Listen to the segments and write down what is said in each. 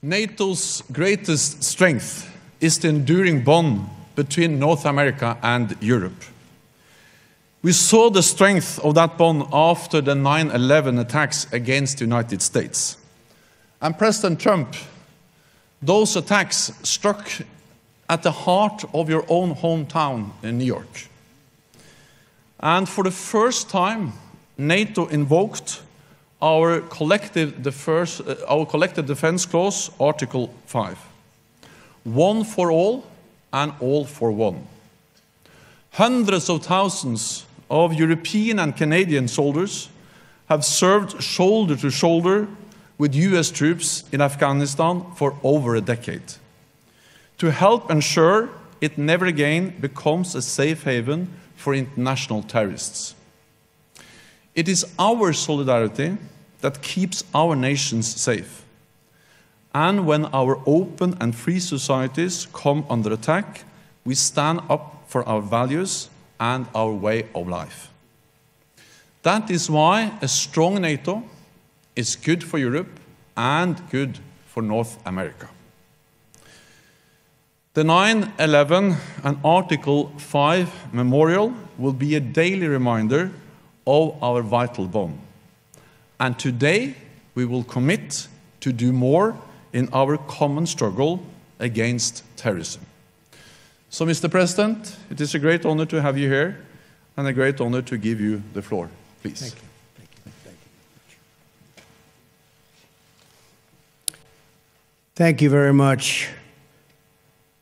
NATO's greatest strength is the enduring bond between North America and Europe. We saw the strength of that bond after the 9/11 attacks against the United States. And President Trump, those attacks struck at the heart of your own hometown in New York. And for the first time, NATO invoked our collective defense clause, Article 5. One for all and all for one. Hundreds of thousands of European and Canadian soldiers have served shoulder to shoulder with US troops in Afghanistan for over a decade, to help ensure it never again becomes a safe haven for international terrorists. It is our solidarity that keeps our nations safe. And when our open and free societies come under attack, we stand up for our values and our way of life. That is why a strong NATO is good for Europe and good for North America. The 9/11 and Article 5 memorial will be a daily reminder of our vital bond. And today we will commit to do more in our common struggle against terrorism. So, Mr. President, it is a great honor to have you here and a great honor to give you the floor. Please. Thank you. Thank you. Thank you. Thank you very much,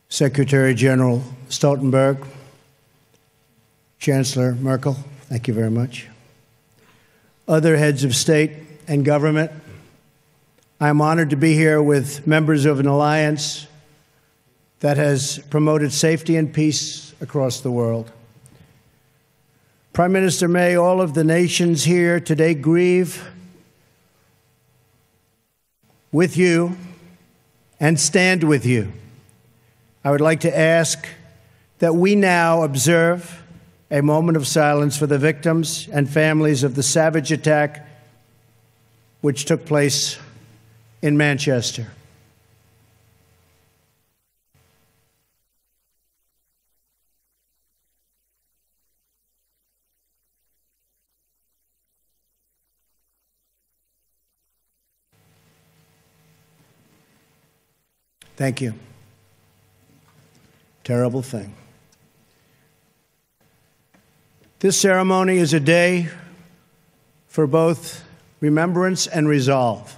Secretary General Stoltenberg, Chancellor Merkel. Thank you very much. Other heads of state and government, I'm honored to be here with members of an alliance that has promoted safety and peace across the world. Prime Minister May, all of the nations here today grieve with you and stand with you. I would like to ask that we now observe a moment of silence for the victims and families of the savage attack which took place in Manchester. Thank you. Terrible thing. This ceremony is a day for both remembrance and resolve.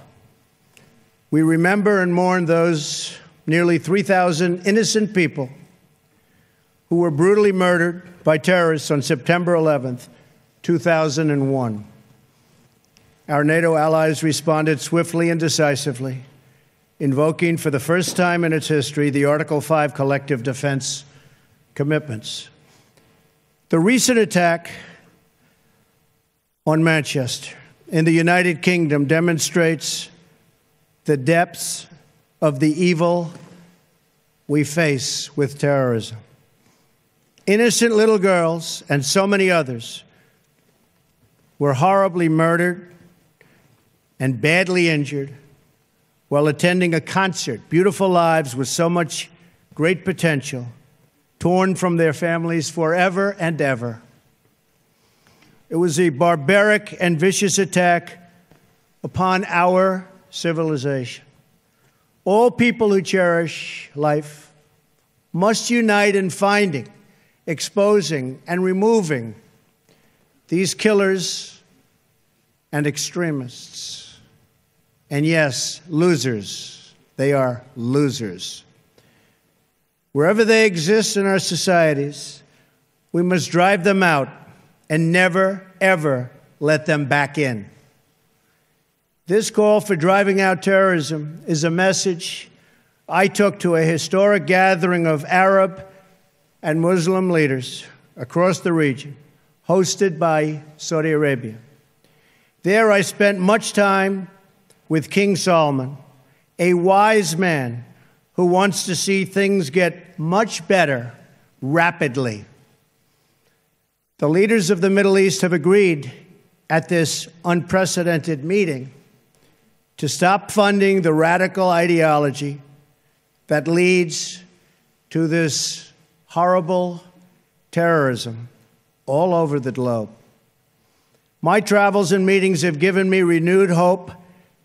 We remember and mourn those nearly 3,000 innocent people who were brutally murdered by terrorists on September 11th, 2001. Our NATO allies responded swiftly and decisively, invoking for the first time in its history the Article 5 collective defense commitments. The recent attack on Manchester in the United Kingdom demonstrates the depths of the evil we face with terrorism. Innocent little girls and so many others were horribly murdered and badly injured while attending a concert. Beautiful lives with so much great potential, torn from their families forever and ever. It was a barbaric and vicious attack upon our civilization. All people who cherish life must unite in finding, exposing, and removing these killers and extremists. And yes, losers. They are losers. Wherever they exist in our societies, we must drive them out and never, ever let them back in. This call for driving out terrorism is a message I took to a historic gathering of Arab and Muslim leaders across the region, hosted by Saudi Arabia. There I spent much time with King Solomon, a wise man who wants to see things get much better rapidly. The leaders of the Middle East have agreed at this unprecedented meeting to stop funding the radical ideology that leads to this horrible terrorism all over the globe. My travels and meetings have given me renewed hope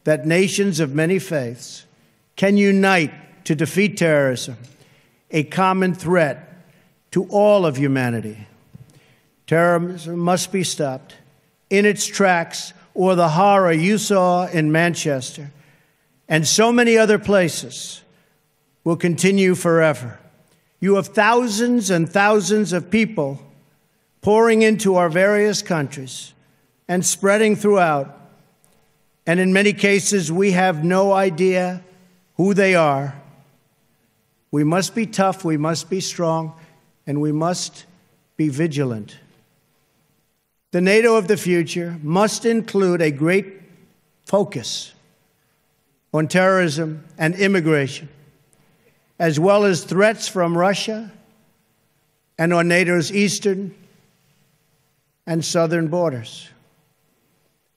that nations of many faiths can unite to defeat terrorism, a common threat to all of humanity. Terrorism must be stopped in its tracks, or the horror you saw in Manchester and so many other places will continue forever. You have thousands and thousands of people pouring into our various countries and spreading throughout, and in many cases we have no idea who they are. We must be tough, we must be strong, and we must be vigilant. The NATO of the future must include a great focus on terrorism and immigration, as well as threats from Russia and on NATO's eastern and southern borders.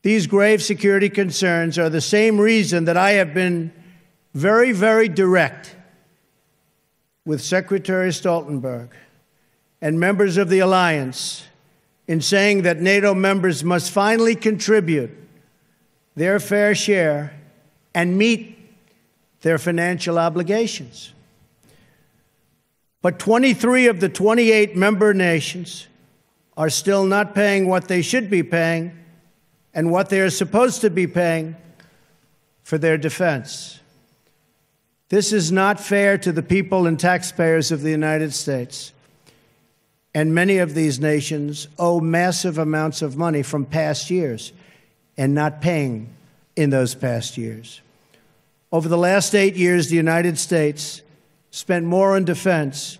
These grave security concerns are the same reason that I have been very, very direct with Secretary Stoltenberg and members of the alliance in saying that NATO members must finally contribute their fair share and meet their financial obligations. But 23 of the 28 member nations are still not paying what they should be paying and what they are supposed to be paying for their defense. This is not fair to the people and taxpayers of the United States. And many of these nations owe massive amounts of money from past years and not paying in those past years. Over the last 8 years, the United States spent more on defense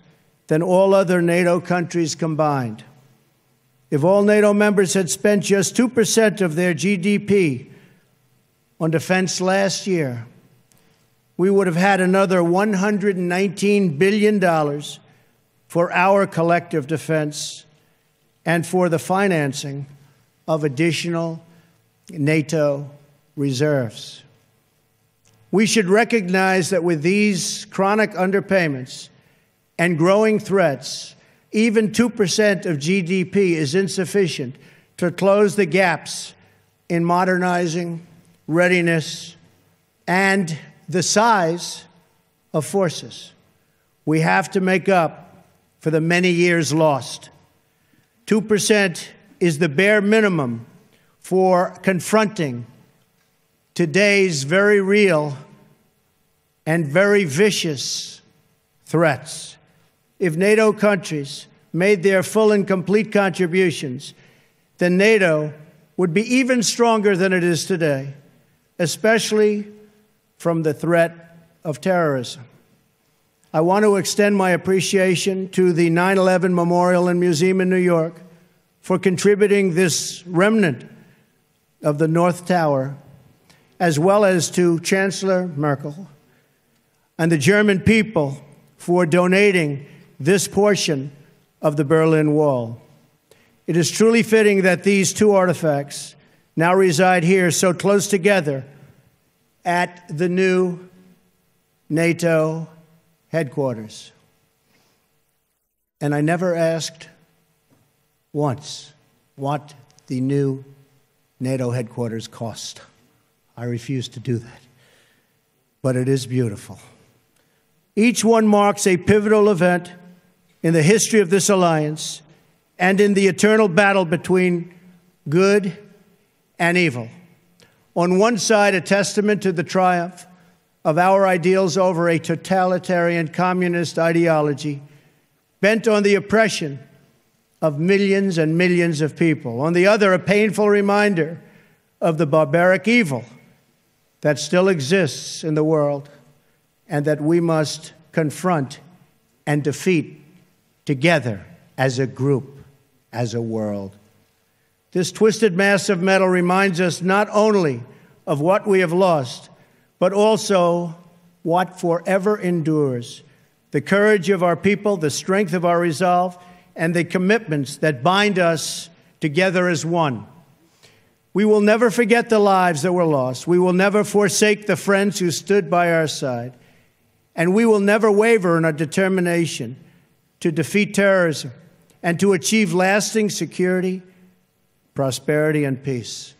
than all other NATO countries combined. If all NATO members had spent just 2% of their GDP on defense last year, we would have had another $119 billion for our collective defense and for the financing of additional NATO reserves. We should recognize that with these chronic underpayments and growing threats, even 2% of GDP is insufficient to close the gaps in modernizing, readiness, and the size of forces. We have to make up for the many years lost. 2% is the bare minimum for confronting today's very real and very vicious threats. If NATO countries made their full and complete contributions, then NATO would be even stronger than it is today, especially from the threat of terrorism. I want to extend my appreciation to the 9/11 Memorial and Museum in New York for contributing this remnant of the North Tower, as well as to Chancellor Merkel and the German people for donating this portion of the Berlin Wall. It is truly fitting that these two artifacts now reside here so close together at the new NATO headquarters. And I never asked once what the new NATO headquarters cost. I refuse to do that. But it is beautiful. Each one marks a pivotal event in the history of this alliance and in the eternal battle between good and evil. On one side, a testament to the triumph of our ideals over a totalitarian communist ideology bent on the oppression of millions and millions of people. On the other, a painful reminder of the barbaric evil that still exists in the world and that we must confront and defeat together as a group, as a world. This twisted mass of metal reminds us not only of what we have lost, but also what forever endures, the courage of our people, the strength of our resolve, and the commitments that bind us together as one. We will never forget the lives that were lost. We will never forsake the friends who stood by our side. And we will never waver in our determination to defeat terrorism and to achieve lasting security, prosperity, and peace.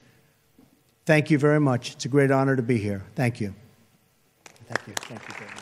Thank you very much. It's a great honor to be here. Thank you. Thank you. Thank you very much.